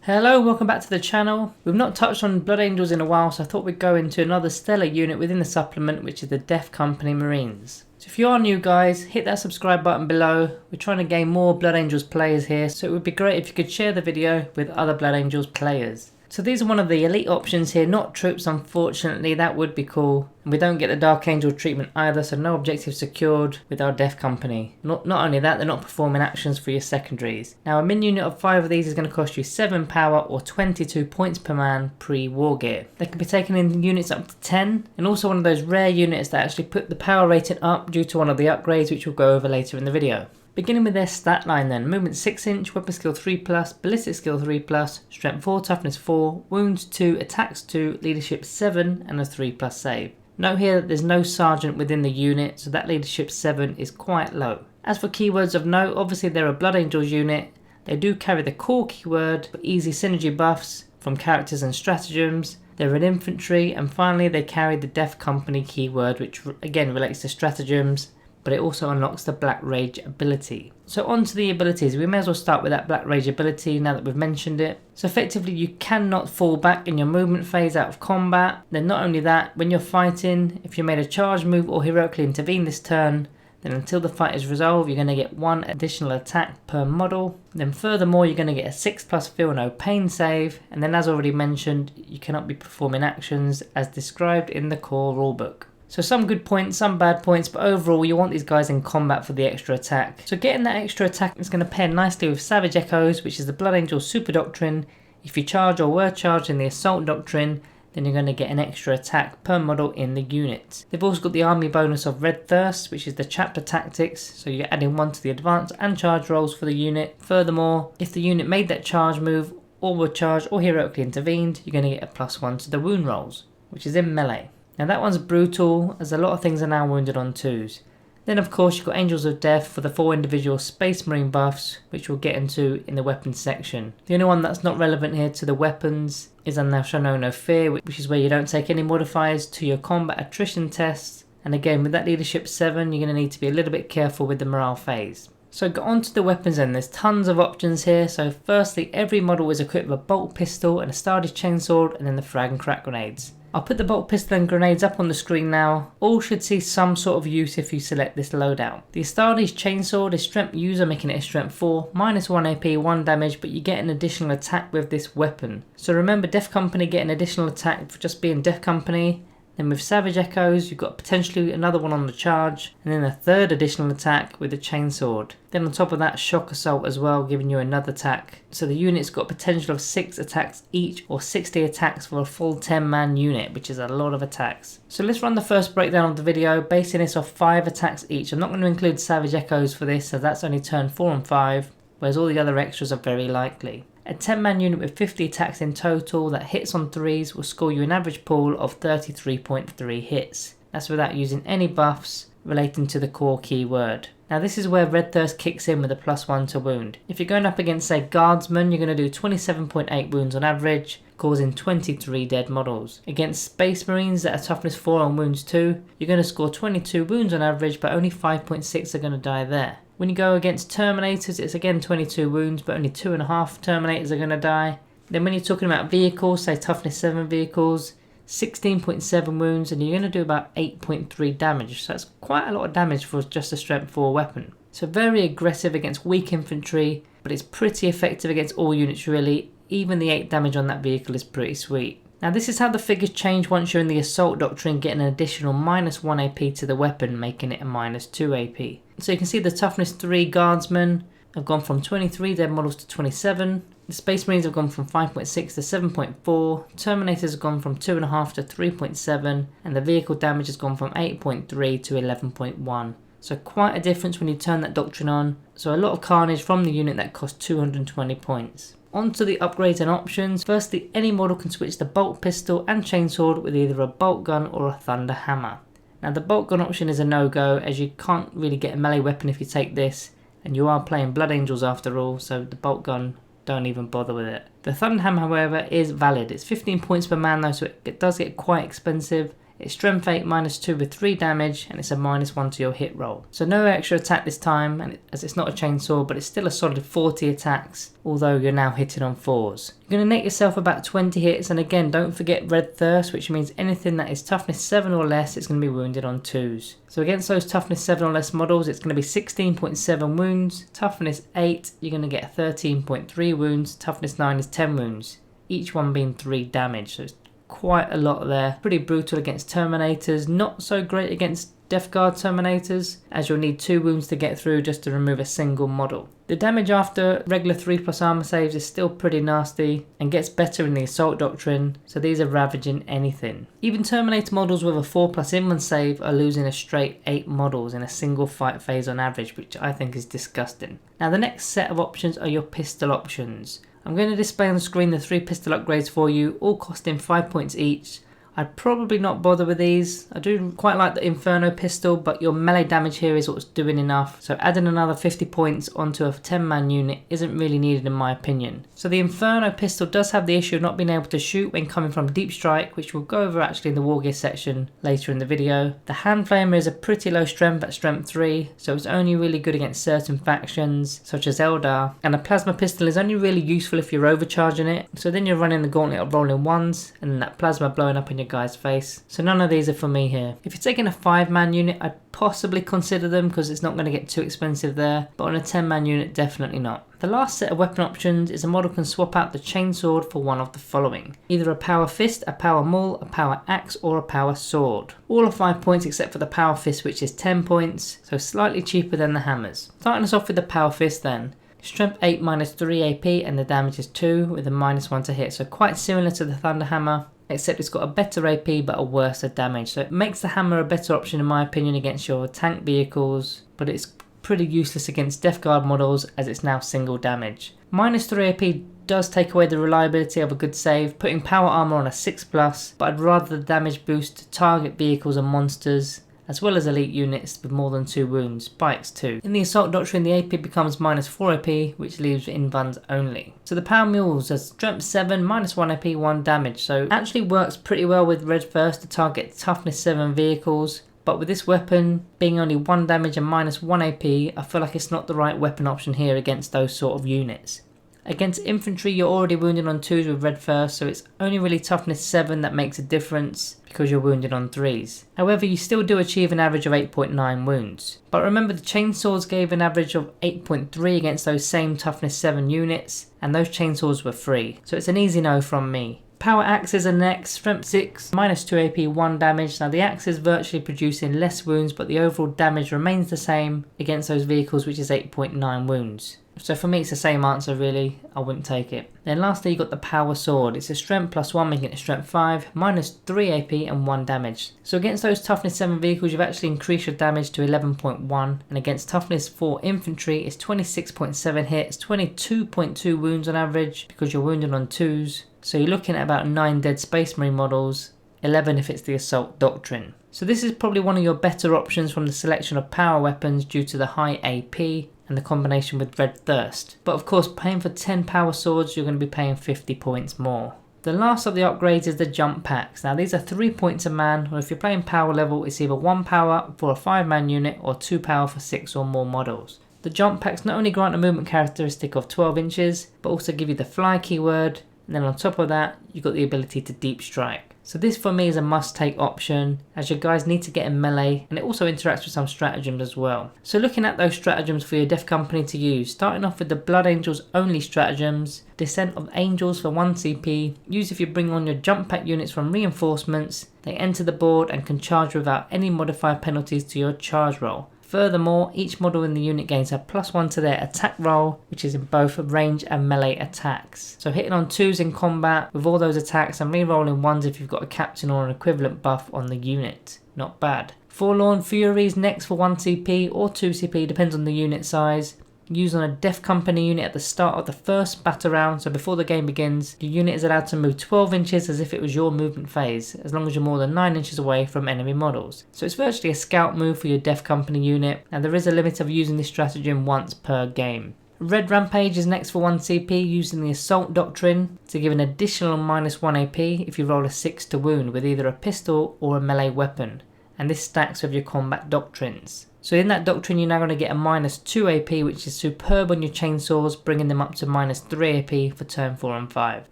Hello, welcome back to the channel. We've not touched on Blood Angels in a while, so I thought we'd go into another stellar unit within the supplement, which is the Death Company Marines. So if you are new guys, hit that subscribe button below. We're trying to gain more Blood Angels players here, so it would be great if you could share the video with other Blood Angels players. So these are one of the elite options here, not troops unfortunately, that would be cool. And we don't get the Dark Angel treatment either, so no objectives secured with our Death Company. Not only that, they're not performing actions for your secondaries. Now a min unit of 5 of these is going to cost you 7 power or 22 points per man pre-Wargear. They can be taken in units up to 10, and also one of those rare units that actually put the power rating up due to one of the upgrades which we'll go over later in the video. Beginning with their stat line then, movement 6 inch, weapon skill 3+, ballistic skill 3+, strength 4, toughness 4, wounds 2, attacks 2, leadership 7 and a 3+ save. Note here that there's no sergeant within the unit, so that leadership 7 is quite low. As for keywords of note, obviously they're a Blood Angels unit. They do carry the core keyword for easy synergy buffs from characters and stratagems. They're an infantry, and finally they carry the Death Company keyword, which again relates to stratagems, but it also unlocks the Black Rage ability. So on to the abilities, we may as well start with that Black Rage ability now that we've mentioned it. So effectively you cannot fall back in your movement phase out of combat. Then not only that, when you're fighting, if you made a charge move or heroically intervene this turn, then until the fight is resolved you're going to get 1 additional attack per model. Then furthermore you're going to get a 6+ feel no pain save, and then as already mentioned you cannot be performing actions as described in the core rulebook. So some good points, some bad points, but overall you want these guys in combat for the extra attack. So getting that extra attack is going to pair nicely with Savage Echoes, which is the Blood Angel super doctrine. If you charge or were charged in the Assault doctrine, then you're going to get an extra attack per model in the unit. They've also got the army bonus of Red Thirst, which is the chapter tactics, so you're adding 1 to the advance and charge rolls for the unit. Furthermore, if the unit made that charge move or were charged or heroically intervened, you're going to get a +1 to the wound rolls, which is in melee. Now that one's brutal, as a lot of things are now wounded on 2s. Then of course you've got Angels of Death for the 4 individual Space Marine buffs, which we'll get into in the weapons section. The only one that's not relevant here to the weapons is Thou Shalt Know No Fear, which is where you don't take any modifiers to your combat attrition tests. And again with that leadership 7 you're going to need to be a little bit careful with the morale phase. So go on to the weapons then, there's tons of options here. So firstly, every model is equipped with a bolt pistol and a Stardust chainsword, and then the frag and crack grenades. I'll put the bolt pistol and grenades up on the screen now. All should see some sort of use if you select this loadout. The Astartes chainsword is strength user, making it a strength 4, -1 AP, 1 damage, but you get an additional attack with this weapon. So remember, Death Company get an additional attack for just being Death Company. Then with Savage Echoes, you've got potentially another one on the charge, and then a 3rd additional attack with the chainsword. Then on top of that, Shock Assault as well, giving you another attack. So the unit's got potential of 6 attacks each, or 60 attacks for a full 10-man unit, which is a lot of attacks. So let's run the first breakdown of the video, basing this off 5 attacks each. I'm not going to include Savage Echoes for this, so that's only turn 4 and 5, whereas all the other extras are very likely. A 10-man unit with 50 attacks in total that hits on 3s will score you an average pool of 33.3 hits. That's without using any buffs relating to the core keyword. Now this is where Red Thirst kicks in with a +1 to wound. If you're going up against say Guardsmen, you're going to do 27.8 wounds on average, causing 23 dead models. Against Space Marines that are toughness 4 and wounds 2, you're going to score 22 wounds on average, but only 5.6 are going to die there. When you go against Terminators, it's again 22 wounds, but only 2.5 Terminators are going to die. Then when you're talking about vehicles, say toughness 7 vehicles, 16.7 wounds, and you're going to do about 8.3 damage. So that's quite a lot of damage for just a strength 4 weapon. So very aggressive against weak infantry, but it's pretty effective against all units really. Even the 8 damage on that vehicle is pretty sweet. Now this is how the figures change once you're in the Assault doctrine, getting an additional -1 AP to the weapon, making it a -2 AP. So you can see the toughness 3 Guardsmen have gone from 23 dead models to 27. The Space Marines have gone from 5.6 to 7.4. Terminators have gone from 2.5 to 3.7. And the vehicle damage has gone from 8.3 to 11.1. So quite a difference when you turn that doctrine on. So a lot of carnage from the unit that costs 220 points. On to the upgrades and options. Firstly, any model can switch the bolt pistol and chainsword with either a bolt gun or a thunder hammer. Now the bolt gun option is a no-go, as you can't really get a melee weapon if you take this, and you are playing Blood Angels after all, so the bolt gun, don't even bother with it. The thunder hammer however is valid. It's 15 points per man though, so it does get quite expensive. It's strength 8 -2 with 3 damage, and it's a -1 to your hit roll. So no extra attack this time, and as it's not a chainsaw, but it's still a solid 40 attacks, although you're now hitting on 4s. You're going to net yourself about 20 hits, and again, don't forget Red Thirst, which means anything that is toughness 7 or less, it's going to be wounded on 2s. So against those toughness 7 or less models, it's going to be 16.7 wounds, toughness 8, you're going to get 13.3 wounds, toughness 9 is 10 wounds, each one being 3 damage, so it's quite a lot there. Pretty brutal against Terminators, not so great against Death Guard Terminators, as you'll need 2 wounds to get through just to remove a single model. The damage after regular 3+ armor saves is still pretty nasty and gets better in the Assault Doctrine, so these are ravaging anything. Even Terminator models with a 4+ Inman save are losing a straight 8 models in a single fight phase on average, which I think is disgusting. Now the next set of options are your pistol options. I'm going to display on the screen the 3 pistol upgrades for you, all costing 5 points each. I'd probably not bother with these. I do quite like the Inferno pistol, but your melee damage here is what's doing enough. So adding another 50 points onto a 10-man unit isn't really needed in my opinion. So the Inferno pistol does have the issue of not being able to shoot when coming from deep strike, which we'll go over actually in the Wargear section later in the video. The Hand Flamer is a pretty low strength at strength 3, so it's only really good against certain factions such as Eldar. And the Plasma pistol is only really useful if you're overcharging it, so then you're running the gauntlet of rolling 1s and then that plasma blowing up in your guy's face. So none of these are for me here. If you're taking a 5-man unit, I'd possibly consider them because it's not going to get too expensive there, but on a 10-man unit, definitely not. The last set of weapon options is a model can swap out the chainsword for one of the following. Either a power fist, a power maul, a power axe, or a power sword. All are 5 points except for the power fist, which is 10 points, so slightly cheaper than the hammers. Starting us off with the power fist then. Strength 8 -3 AP and the damage is 2 with a -1 to hit, so quite similar to the Thunder Hammer, except it's got a better AP but a worse damage, so it makes the hammer a better option in my opinion against your tank vehicles, but it's pretty useless against Death Guard models as it's now single damage. -3 AP does take away the reliability of a good save, putting power armor on a 6+, but I'd rather the damage boost to target vehicles and monsters, as well as elite units with more than 2 wounds, spikes too. In the Assault Doctrine, the AP becomes -4 AP, which leaves invuns only. So the Power Mules has strength 7, -1 AP, 1 damage, so actually works pretty well with Red First to target toughness 7 vehicles, but with this weapon being only 1 damage and -1 AP, I feel like it's not the right weapon option here against those sort of units. Against infantry, you're already wounded on 2s with Red First, so it's only really toughness 7 that makes a difference because you're wounded on 3s. However, you still do achieve an average of 8.9 wounds. But remember, the chainsaws gave an average of 8.3 against those same toughness 7 units, and those chainsaws were free, so it's an easy no from me. Power axes are next, strength 6, -2 AP, 1 damage. Now the axe is virtually producing less wounds, but the overall damage remains the same against those vehicles, which is 8.9 wounds. So for me it's the same answer really, I wouldn't take it. Then lastly you got the power sword. It's a strength +1 making it strength 5, -3 AP and 1 damage. So against those toughness 7 vehicles you've actually increased your damage to 11.1, and against toughness 4 infantry it's 26.7 hits, 22.2 wounds on average because you're wounded on 2s. So you're looking at about 9 dead Space Marine models, 11 if it's the Assault Doctrine. So this is probably one of your better options from the selection of power weapons due to the high AP and the combination with Red Thirst. But of course, paying for 10 power swords, you're going to be paying 50 points more. The last of the upgrades is the jump packs. Now these are 3 points a man, or if you're playing power level, it's either 1 power for a 5-man unit or 2 power for 6 or more models. The jump packs not only grant a movement characteristic of 12 inches, but also give you the fly keyword, and then on top of that, you've got the ability to deep strike. So this for me is a must-take option, as your guys need to get in melee, and it also interacts with some stratagems as well. So looking at those stratagems for your Death Company to use, starting off with the Blood Angels only stratagems, Descent of Angels for 1 CP, use if you bring on your jump pack units from reinforcements, they enter the board and can charge without any modifier penalties to your charge roll. Furthermore, each model in the unit gains a +1 to their attack roll, which is in both range and melee attacks. So hitting on 2s in combat with all those attacks and re-rolling 1s if you've got a captain or an equivalent buff on the unit. Not bad. Forlorn Furies next for 1 CP or 2 CP, depends on the unit size. Used on a Death Company unit at the start of the first battle round, so before the game begins, your unit is allowed to move 12 inches as if it was your movement phase, as long as you're more than 9 inches away from enemy models. So it's virtually a scout move for your Death Company unit, and there is a limit of using this stratagem once per game. Red Rampage is next for 1 CP using the Assault Doctrine to give an additional -1 AP if you roll a 6 to wound with either a pistol or a melee weapon, and this stacks with your combat doctrines. So in that doctrine you're now going to get a -2 AP, which is superb on your chainsaws, bringing them up to -3 AP for turn 4 and 5.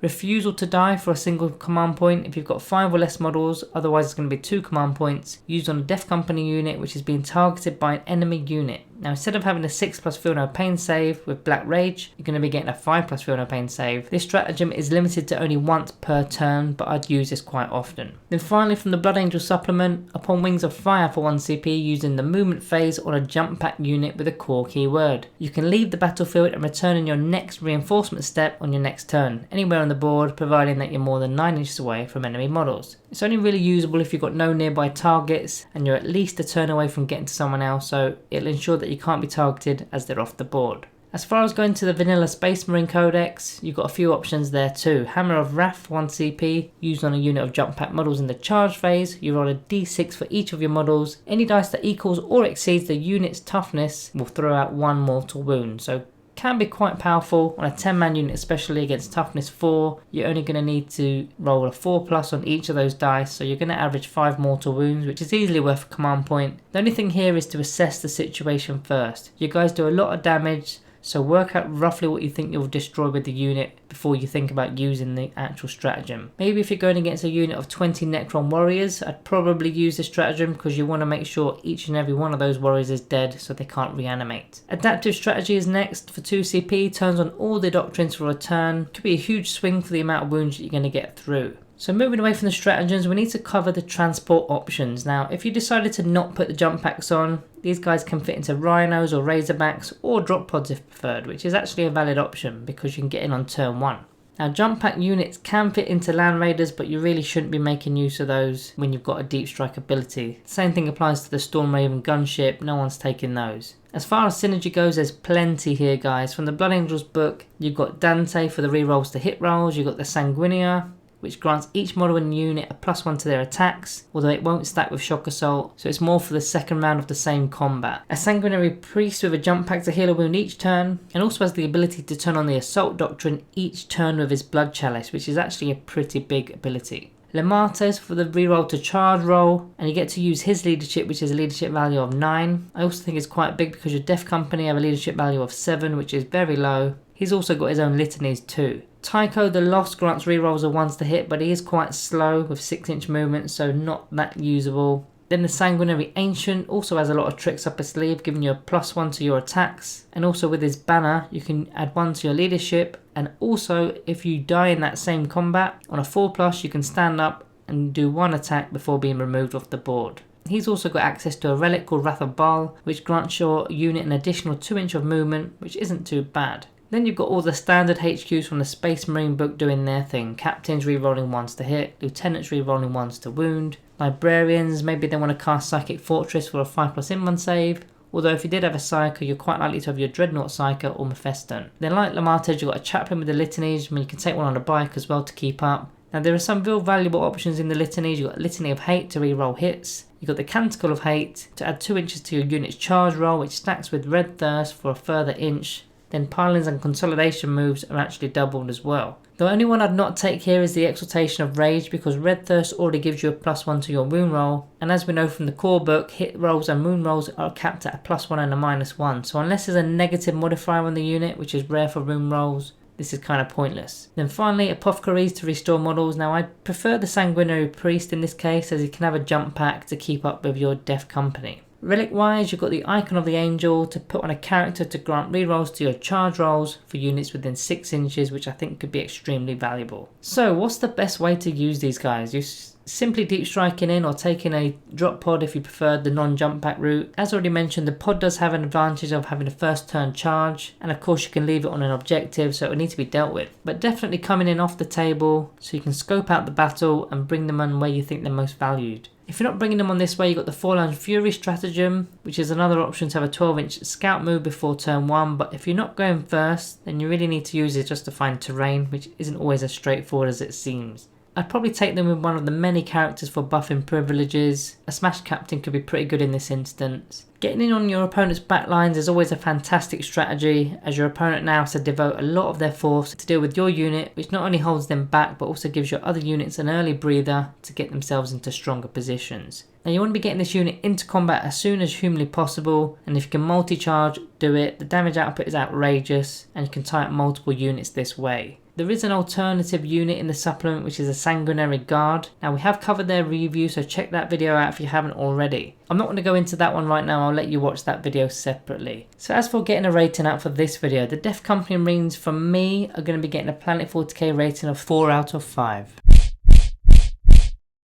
Refusal to die for a single command point if you've got 5 or less models, otherwise it's going to be 2 command points, used on a Death Company unit which is being targeted by an enemy unit. Now instead of having a 6+ feel no pain save with Black Rage, you're going to be getting a 5+ feel no pain save. This stratagem is limited to only once per turn, but I'd use this quite often. Then finally from the Blood Angel supplement, upon Wings of Fire for 1 CP using the movement phase on a jump pack unit with a core keyword. You can leave the battlefield and return in your next reinforcement step on your next turn, anywhere on the board, providing that you're more than 9 inches away from enemy models. It's only really usable if you've got no nearby targets and you're at least a turn away from getting to someone else, so it'll ensure that you can't be targeted as they're off the board. As far as going to the vanilla Space Marine Codex, you've got a few options there too. Hammer of Wrath 1 CP, used on a unit of jump pack models in the charge phase. You roll a d6 for each of your models. Any dice that equals or exceeds the unit's toughness will throw out 1 mortal wound, so can be quite powerful on a 10-man unit, especially against toughness 4. You're only going to need to roll a 4+ on each of those dice, so you're going to average 5 mortal wounds, which is easily worth a command point. The only thing here is to assess the situation first. You guys do a lot of damage, so work out roughly what you think you'll destroy with the unit before you think about using the actual stratagem. Maybe if you're going against a unit of 20 Necron warriors, I'd probably use this stratagem because you want to make sure each and every one of those warriors is dead so they can't reanimate. Adaptive Strategy is next for 2 CP, turns on all the doctrines for a turn. Could be a huge swing for the amount of wounds that you're going to get through. So moving away from the stratagems, we need to cover the transport options. Now, if you decided to not put the jump packs on, these guys can fit into rhinos or razorbacks or drop pods if preferred, which is actually a valid option because you can get in on turn 1. Now, jump pack units can fit into land raiders, but you really shouldn't be making use of those when you've got a deep strike ability. The same thing applies to the Storm Raven gunship, no one's taking those. As far as synergy goes, there's plenty here, guys. From the Blood Angels book, you've got Dante for the rerolls to hit rolls, you've got the Sanguinea, which grants each model in the unit a +1 to their attacks, although it won't stack with Shock Assault, so it's more for the second round of the same combat. A Sanguinary Priest with a jump pack to heal a wound each turn, and also has the ability to turn on the Assault Doctrine each turn with his Blood Chalice, which is actually a pretty big ability. Lemates for the reroll to charge roll, and you get to use his leadership, which is a leadership value of 9. I also think it's quite big because your Death Company have a leadership value of 7, which is very low. He's also got his own litanies too. Tycho the Lost grants rerolls of 1s to hit, but he is quite slow with 6-inch movement, so not that usable. Then the Sanguinary Ancient also has a lot of tricks up his sleeve, giving you a +1 to your attacks. And also with his banner, you can add 1 to your leadership. And also, if you die in that same combat, on a 4+, you can stand up and do 1 attack before being removed off the board. He's also got access to a relic called Wrath of Baal, which grants your unit an additional 2-inch of movement, which isn't too bad. Then you've got all the standard HQs from the Space Marine book doing their thing. Captains rerolling 1s to hit, lieutenants rerolling 1s to wound, librarians, maybe they want to cast Psychic Fortress for a 5+ in-1 save, although if you did have a Psyker, you're quite likely to have your Dreadnought Psyker or Mephiston. Then like Lemates, you've got a Chaplain with the litanies, you can take one on a bike as well to keep up. Now there are some real valuable options in the litanies. You've got Litany of Hate to reroll hits. You've got the Canticle of Hate to add 2 inches to your unit's charge roll, which stacks with Red Thirst for a further inch. Then Pilings and Consolidation moves are actually doubled as well. The only one I'd not take here is the Exaltation of Rage, because Red Thirst already gives you a +1 to your wound roll, and as we know from the core book, hit rolls and wound rolls are capped at a +1 and a -1, so unless there's a negative modifier on the unit, which is rare for wound rolls, this is kind of pointless. Then finally, Apothecaries to restore models. Now I prefer the Sanguinary Priest in this case, as he can have a jump pack to keep up with your Death Company. Relic wise, you've got the Icon of the Angel to put on a character to grant rerolls to your charge rolls for units within 6 inches, which I think could be extremely valuable. So what's the best way to use these guys? You simply deep striking in or taking a drop pod if you prefer the non-jump pack route. As already mentioned, the pod does have an advantage of having a first turn charge, and of course you can leave it on an objective, so it will need to be dealt with. But definitely coming in off the table so you can scope out the battle and bring them on where you think they're most valued. If you're not bringing them on this way, you've got the Fallen Fury stratagem, which is another option to have a 12-inch scout move before turn 1, but if you're not going first, then you really need to use it just to find terrain, which isn't always as straightforward as it seems. I'd probably take them with one of the many characters for buffing privileges. A Smash Captain could be pretty good in this instance. Getting in on your opponent's backlines is always a fantastic strategy, as your opponent now has to devote a lot of their force to deal with your unit, which not only holds them back but also gives your other units an early breather to get themselves into stronger positions. Now you want to be getting this unit into combat as soon as humanly possible, and if you can multi-charge, do it. The damage output is outrageous and you can tie up multiple units this way. There is an alternative unit in the supplement which is a Sanguinary Guard. Now we have covered their review, so check that video out if you haven't already. I'm not going to go into that one right now, I'll let you watch that video separately. So as for getting a rating out for this video, the Def Company Marines from me are going to be getting a Planet 40k rating of 4 out of 5.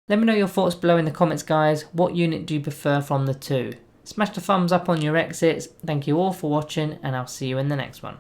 Let me know your thoughts below in the comments guys. What unit do you prefer from the two? Smash the thumbs up on your exits. Thank you all for watching and I'll see you in the next one.